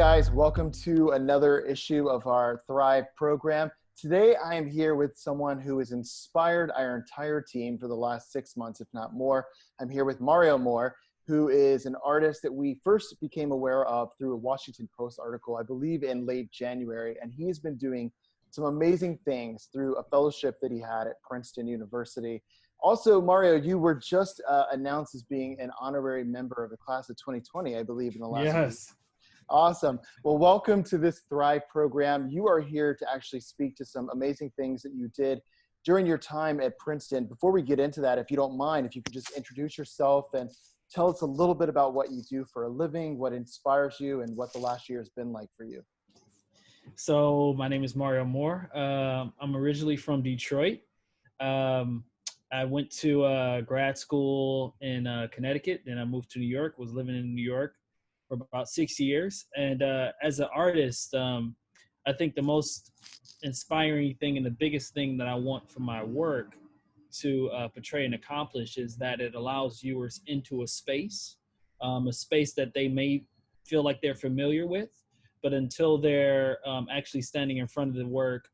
guys, welcome to another issue of our Thrive program. Today I am here with someone who has inspired our entire team for the last 6 months, if not more. I'm here with Mario Moore, who is an artist that we first became aware of through a Washington Post article, I believe in late January, and he has been doing some amazing things through a fellowship that he had at Princeton University. Also, Mario, you were just announced as being an honorary member of the class of 2020, I believe, in the last week. Yes. Awesome. Well, welcome to this Thrive program. You are here to actually speak to some amazing things that you did during your time at Princeton. Before we get into that, if you don't mind, if you could just introduce yourself and tell us a little bit about what you do for a living, what inspires you, and what the last year has been like for you. So my name is Mario Moore. I'm originally from Detroit. I went to grad school in Connecticut, then I moved to New York, was living in New York for about 6 years. And as an artist, I think the most inspiring thing and the biggest thing that I want from my work to portray and accomplish is that it allows viewers into a space that they may feel like they're familiar with, but until they're actually standing in front of the work,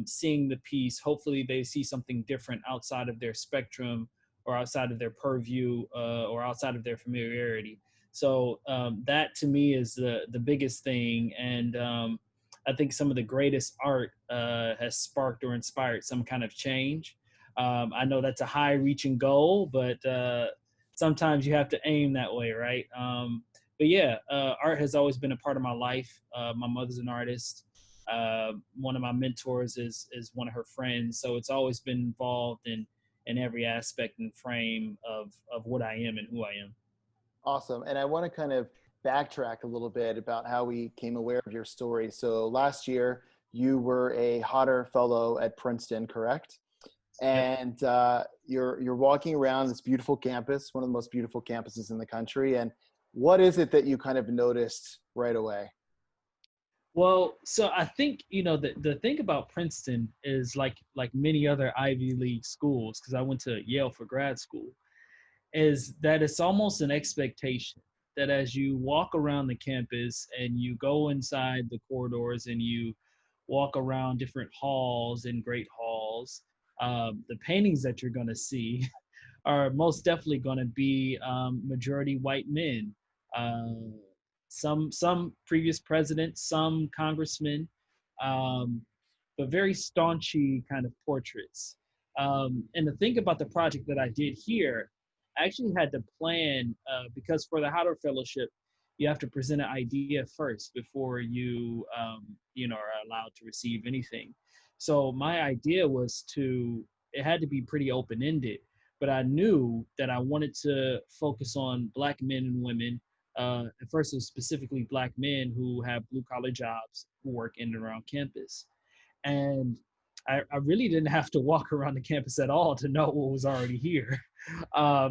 seeing the piece, hopefully they see something different outside of their spectrum or outside of their purview or outside of their familiarity. So that to me is the biggest thing. And I think some of the greatest art has sparked or inspired some kind of change. I know that's a high reaching goal, but sometimes you have to aim that way, right? But yeah, art has always been a part of my life. My mother's an artist. One of my mentors is one of her friends. So it's always been involved in every aspect and frame of what I am and who I am. Awesome. And I want to kind of backtrack a little bit about how we came aware of your story. So last year, you were a Hodder Fellow at Princeton, correct? And you're walking around this beautiful campus, one of the most beautiful campuses in the country. And what is it that you kind of noticed right away? Well, so I think, the thing about Princeton is like many other Ivy League schools, because I went to Yale for grad school, is that it's almost an expectation that as you walk around the campus and you go inside the corridors and you walk around different halls and great halls, the paintings that you're going to see are most definitely going to be majority white men. Some previous presidents, some congressmen, but very staunchy kind of portraits. And the thing about the project that I did here, I actually had to plan because for the Hodder Fellowship, you have to present an idea first before you are allowed to receive anything. So my idea was it had to be pretty open-ended, but I knew that I wanted to focus on Black men and women. At first, it was specifically Black men who have blue-collar jobs who work in and around campus. And I really didn't have to walk around the campus at all to know what was already here.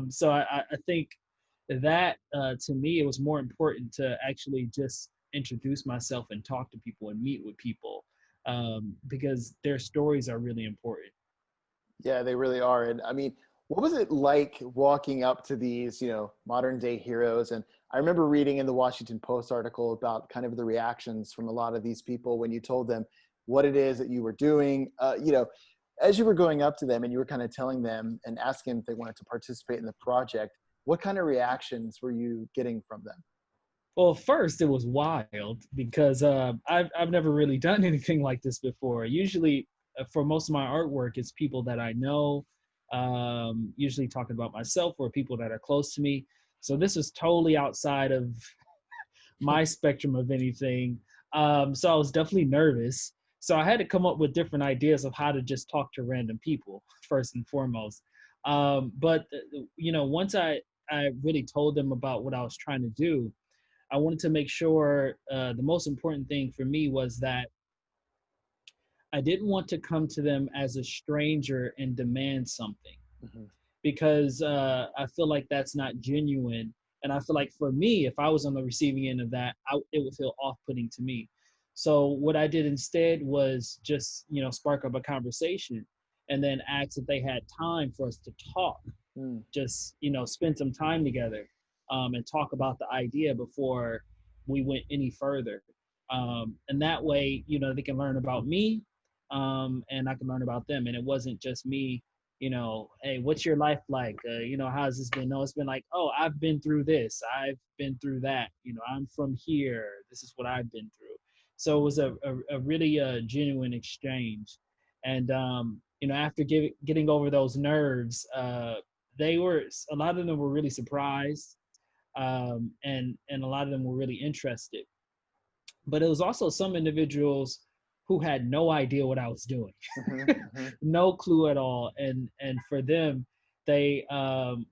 So I think that to me, it was more important to actually just introduce myself and talk to people and meet with people because their stories are really important. Yeah, they really are. And I mean, what was it like walking up to these, modern day heroes? And I remember reading in the Washington Post article about kind of the reactions from a lot of these people when you told them what it is that you were doing, as you were going up to them and you were kind of telling them and asking them if they wanted to participate in the project, what kind of reactions were you getting from them? Well, first it was wild because I've never really done anything like this before. Usually, for most of my artwork, it's people that I know, usually talking about myself or people that are close to me. So this is totally outside of my spectrum of anything. So I was definitely nervous. So I had to come up with different ideas of how to just talk to random people first and foremost. But once I really told them about what I was trying to do, I wanted to make sure the most important thing for me was that I didn't want to come to them as a stranger and demand something because I feel like that's not genuine. And I feel like for me, if I was on the receiving end of that, it would feel off-putting to me. So what I did instead was just, spark up a conversation and then ask if they had time for us to talk, just, spend some time together and talk about the idea before we went any further. And that way, they can learn about me, and I can learn about them. And it wasn't just me, hey, what's your life like? How's this been? No, it's been like, oh, I've been through this. I've been through that. I'm from here. This is what I've been through. So it was a really genuine exchange. And, after getting over those nerves, a lot of them were really surprised. And a lot of them were really interested. But it was also some individuals who had no idea what I was doing, no clue at all. And for them, they,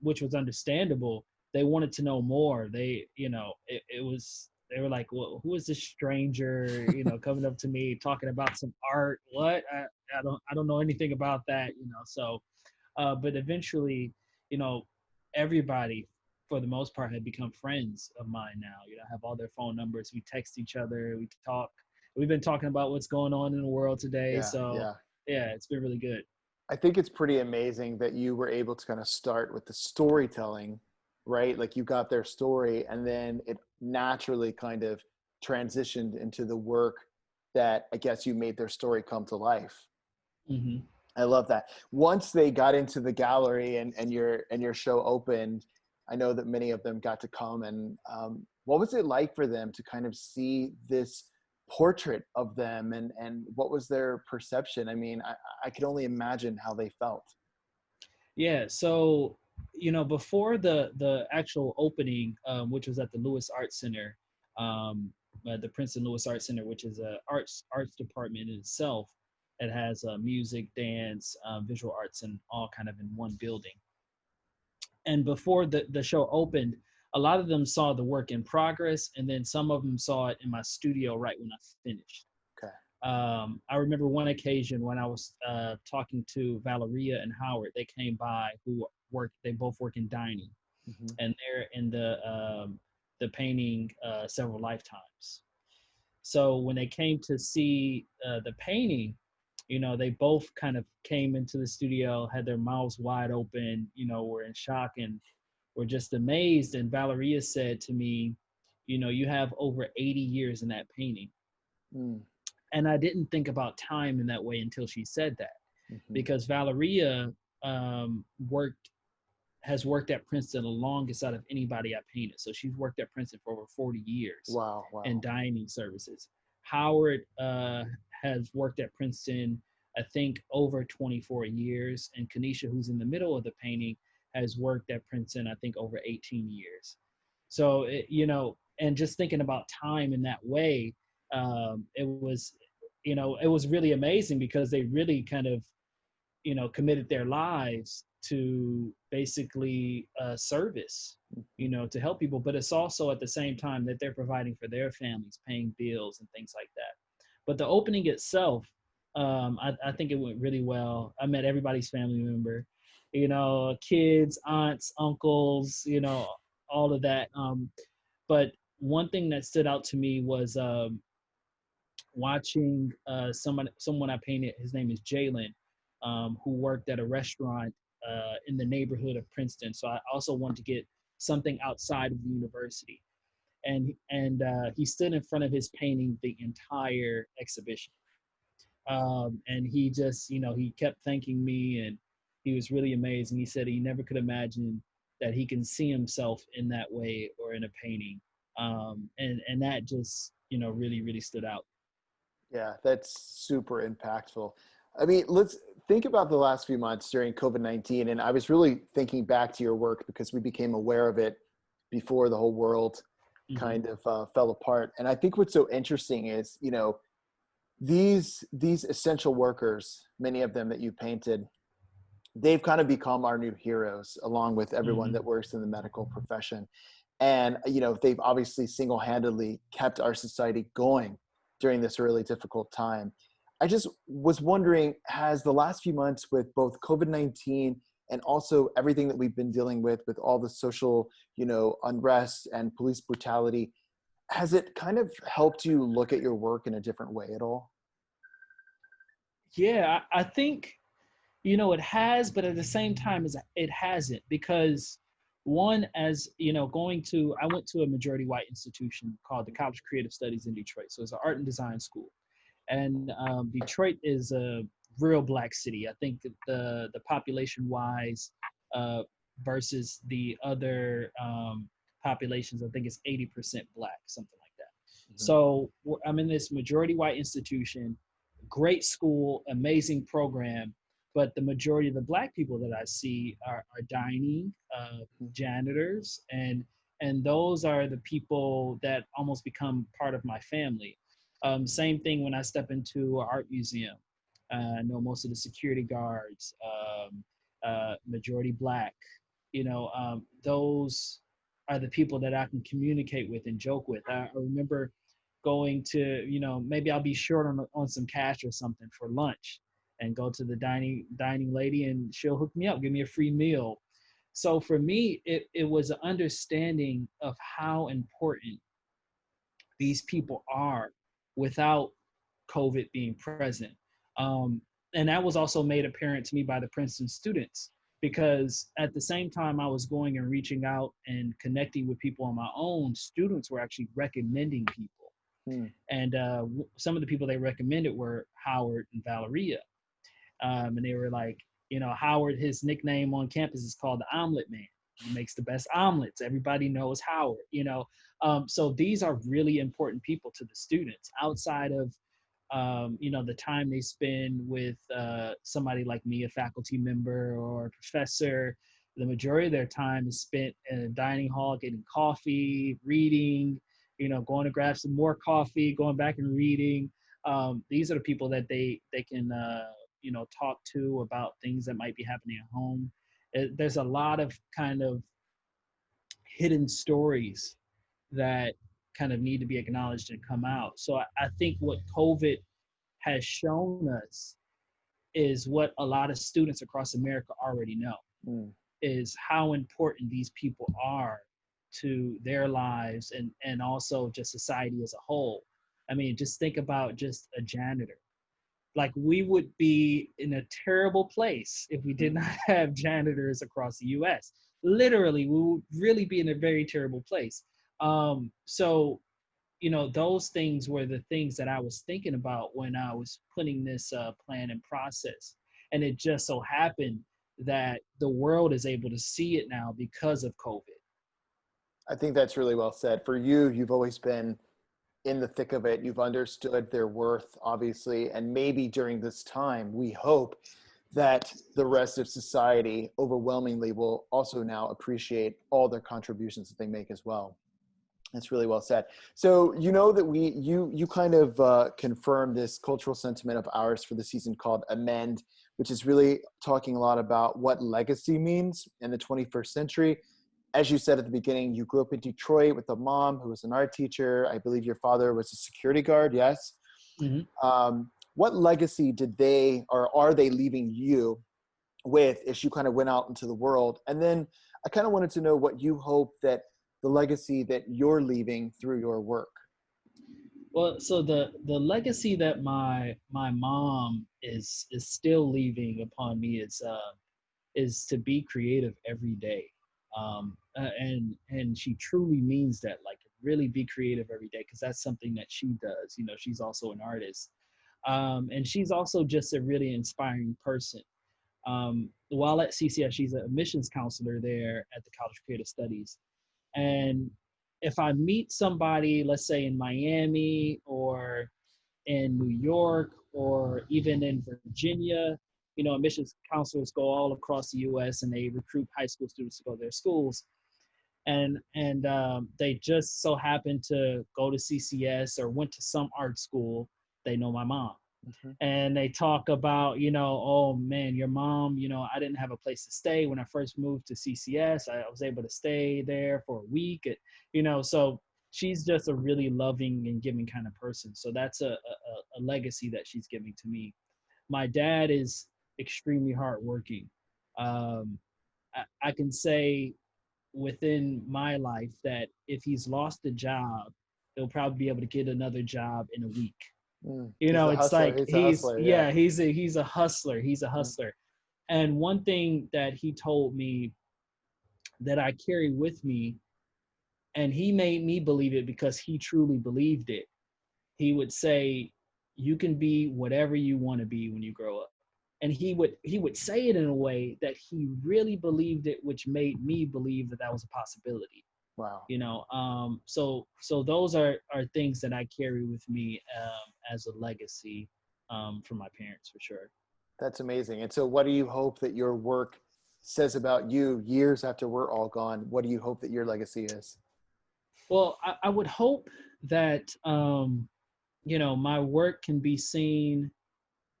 which was understandable, they wanted to know more. They, they were like, well, who is this stranger, coming up to me talking about some art? What? I don't know anything about that, So, but eventually, everybody, for the most part, had become friends of mine now. I have all their phone numbers. We text each other. We talk. We've been talking about what's going on in the world today. So yeah, it's been really good. I think it's pretty amazing that you were able to kind of start with the storytelling, right? Like you got their story and then it naturally kind of transitioned into the work that I guess you made their story come to life. Mm-hmm. I love that. Once they got into the gallery and your show opened, I know that many of them got to come. And what was it like for them to kind of see this portrait of them, and what was their perception? I mean, I could only imagine how they felt. Yeah. So, before the actual opening, which was at the Lewis Art Center, the Princeton Lewis Art Center, which is a arts department in itself. It has music, dance, visual arts, and all kind of in one building. And before the show opened, a lot of them saw the work in progress, and then some of them saw it in my studio right when I finished. Okay. I remember one occasion when I was talking to Valeria and Howard. They came by, they both work in dining, and they're in the painting Several Lifetimes. So when they came to see the painting, they both kind of came into the studio, had their mouths wide open, were in shock and were just amazed. And Valeria said to me, you have over 80 years in that painting. And I didn't think about time in that way until she said that, because Valeria has worked at Princeton the longest out of anybody I painted. So she's worked at Princeton for over 40 years. Wow. In dining services. Howard has worked at Princeton, I think, over 24 years. And Kanisha, who's in the middle of the painting, has worked at Princeton, I think, over 18 years. So, and just thinking about time in that way, it was really amazing, because they really kind of, committed their lives to basically service, to help people. But it's also at the same time that they're providing for their families, paying bills and things like that. But the opening itself, I think it went really well. I met everybody's family member, kids, aunts, uncles, all of that. But one thing that stood out to me was watching someone I painted. His name is Jalen, who worked at a restaurant in the neighborhood of Princeton. So I also wanted to get something outside of the university. And he stood in front of his painting the entire exhibition. And he just, he kept thanking me, and he was really amazed. And he said he never could imagine that he can see himself in that way or in a painting. And that just, really, really stood out. Yeah, that's super impactful. I mean, let's think about the last few months during COVID-19. And I was really thinking back to your work because we became aware of it before the whole world kind of fell apart. And I think what's so interesting is, these essential workers, many of them that you painted, they've kind of become our new heroes, along with everyone that works in the medical profession. And, they've obviously single-handedly kept our society going during this really difficult time. I just was wondering, has the last few months with both COVID-19 and also everything that we've been dealing with all the social, unrest and police brutality, has it kind of helped you look at your work in a different way at all? Yeah, I think, it has, but at the same time, it hasn't, because One, as you know, I went to a majority white institution called the College of Creative Studies in Detroit. So it's an art and design school. And Detroit is a real black city. I think the population wise versus the other populations, I think it's 80% black, something like that. So I'm in this majority white institution, great school, amazing program, but the majority of the black people that I see are dining, janitors, and those are the people that almost become part of my family. Same thing when I step into an art museum. I know most of the security guards, majority black. Those are the people that I can communicate with and joke with. I remember going to, maybe I'll be short on some cash or something for lunch, and go to the dining lady, and she'll hook me up, give me a free meal. So for me, it was an understanding of how important these people are without COVID being present. Um, and that was also made apparent to me by the Princeton students, because at the same time I was going and reaching out and connecting with people on my own, students were actually recommending people. And some of the people they recommended were Howard and Valeria. And they were like, Howard, his nickname on campus is called the Omelet Man. He makes the best omelets. Everybody knows Howard. So these are really important people to the students outside of, the time they spend with somebody like me, a faculty member or a professor. The majority of their time is spent in a dining hall, getting coffee, reading, going to grab some more coffee, going back and reading. These are the people that they can, talk to about things that might be happening at home. There's a lot of kind of hidden stories that kind of need to be acknowledged and come out. So I think what COVID has shown us is what a lot of students across America already know, is how important these people are to their lives and also just society as a whole. I mean, just think about just a janitor. Like, we would be in a terrible place if we did not have janitors across the US. Literally, we would really be in a very terrible place. So, those things were the things that I was thinking about when I was putting this plan in process. And it just so happened that the world is able to see it now because of COVID. I think that's really well said. For you, you've always been in the thick of it. You've understood their worth, obviously, and maybe during this time, we hope that the rest of society overwhelmingly will also now appreciate all their contributions that they make as well. That's really well said. So you know that you kind of confirmed this cultural sentiment of ours for the season called Amend, which is really talking a lot about what legacy means in the 21st century. As you said at the beginning, you grew up in Detroit with a mom who was an art teacher. I believe your father was a security guard, yes? Mm-hmm. What legacy did they, or are they leaving you with as you kind of went out into the world? And then I kind of wanted to know what you hope that the legacy that you're leaving through your work. Well, so the legacy that my mom is still leaving upon me is to be creative every day. And she truly means that, like, really be creative every day, because that's something that she does. She's also an artist, and she's also just a really inspiring person. While at CCS, she's a admissions counselor there at the College of Creative Studies, and if I meet somebody, let's say in Miami or in New York or even in Virginia, admissions counselors go all across the U.S. and they recruit high school students to go to their schools. And they just so happen to go to CCS or went to some art school. They know my mom. Mm-hmm. And they talk about, oh man, your mom, I didn't have a place to stay when I first moved to CCS. I was able to stay there for a week. So she's just a really loving and giving kind of person. So that's a legacy that she's giving to me. My dad is extremely hardworking. I can say within my life that if he's lost a job, he'll probably be able to get another job in a week. It's like he's a hustler. He's a hustler. And one thing that he told me that I carry with me. And he made me believe it because he truly believed it. He would say, you can be whatever you want to be when you grow up. And he would say it in a way that he really believed it, which made me believe that that was a possibility. Wow. So those are things that I carry with me as a legacy from my parents, for sure. That's amazing. And so what do you hope that your work says about you years after we're all gone? What do you hope that your legacy is? Well, I would hope that my work can be seen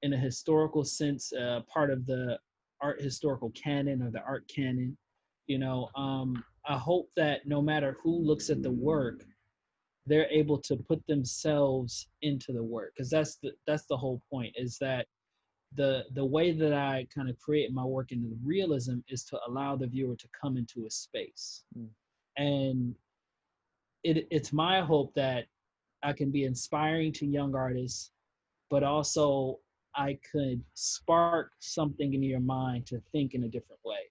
in a historical sense, part of the art historical canon or the art canon. I hope that no matter who looks at the work, they're able to put themselves into the work, because that's the whole point, is that the way that I kind of create my work into the realism is to allow the viewer to come into a space. Mm. And it's my hope that I can be inspiring to young artists, but also I could spark something in your mind to think in a different way,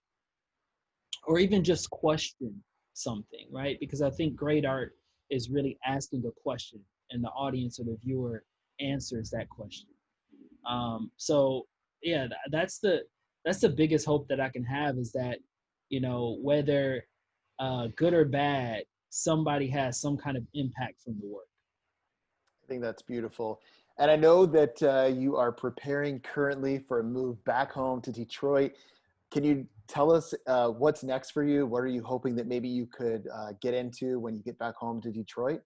or even just question something, right? Because I think great art is really asking a question, and the audience or the viewer answers that question. So yeah, that's the biggest hope that I can have, is that whether good or bad, somebody has some kind of impact from the work. I think that's beautiful. And I know that you are preparing currently for a move back home to Detroit. Can you tell us what's next for you? What are you hoping that maybe you could get into when you get back home to Detroit?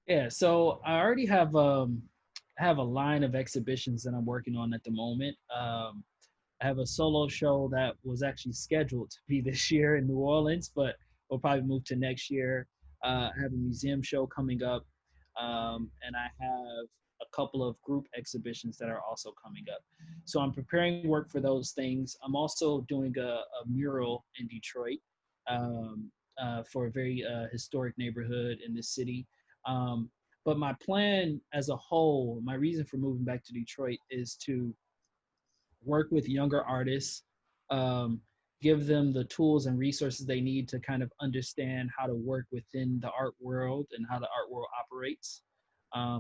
Yeah, so I already have a line of exhibitions that I'm working on at the moment. I have a solo show that was actually scheduled to be this year in New Orleans, but we'll probably move to next year. I have a museum show coming up, and I have a couple of group exhibitions that are also coming up. So I'm preparing work for those things. I'm also doing a mural in Detroit, um, for a very historic neighborhood in this city. Um, but my plan as a whole, my reason for moving back to Detroit, is to work with younger artists, um, give them the tools and resources they need to kind of understand how to work within the art world and how the art world operates,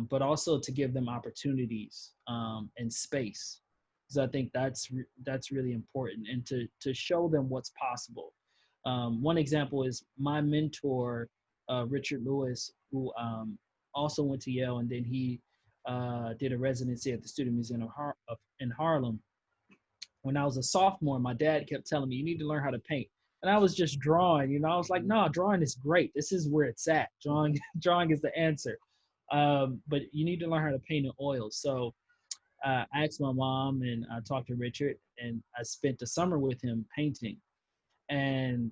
but also to give them opportunities and space, because I think that's really important, and to show them what's possible. One example is my mentor, Richard Lewis, who also went to Yale, and then he did a residency at the Student Museum in Harlem. When I was a sophomore, my dad kept telling me, you need to learn how to paint. And I was just drawing, I was like, no, drawing is great. This is where it's at. Drawing is the answer. But you need to learn how to paint in oils. So I asked my mom, and I talked to Richard, and I spent the summer with him painting. And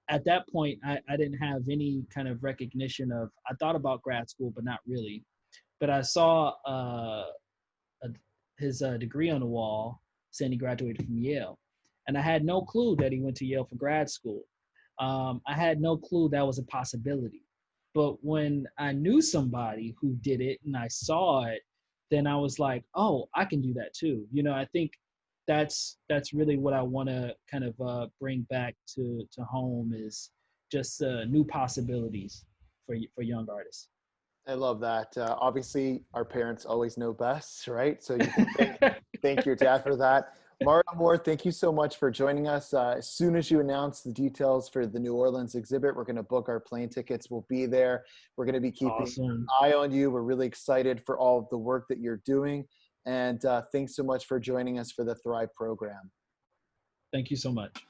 at that point, I didn't have any kind of recognition of, I thought about grad school, but not really. But I saw his degree on the wall saying he graduated from Yale. And I had no clue that he went to Yale for grad school. I had no clue that was a possibility. But when I knew somebody who did it and I saw it, then I was like, oh, I can do that too. I think that's really what I want to kind of bring back to home, is just new possibilities for young artists. I love that. Obviously, our parents always know best, right? So you can thank your dad for that. Mario Moore, thank you so much for joining us. As soon as you announce the details for the New Orleans exhibit, we're going to book our plane tickets. We'll be there. We're going to be keeping Awesome. an eye on you. We're really excited for all of the work that you're doing. And thanks so much for joining us for the Thrive program. Thank you so much.